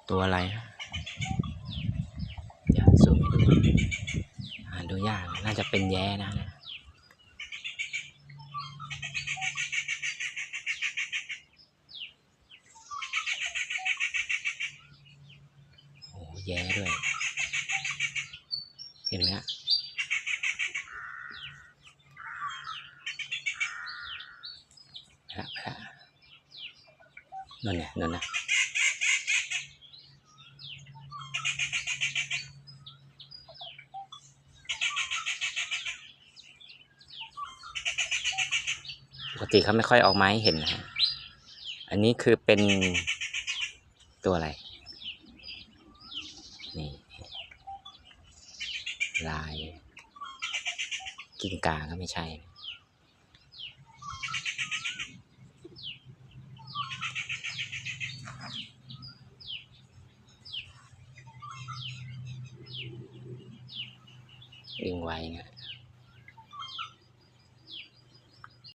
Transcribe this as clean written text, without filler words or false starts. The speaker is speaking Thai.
ตัวอะไรนะเดี๋ยวซูมให้ดูดูยากน่าจะเป็นแย้นะโอ้แย้ด้วยเห็นไหมฮะนั่นเนี่ยนั่นนะปกติเขาไม่ค่อยออกมาให้เห็นนะฮะอันนี้คือเป็นตัวอะไรนี่ลายกิ้งก่าก็ไม่ใช่วิ่งไวไง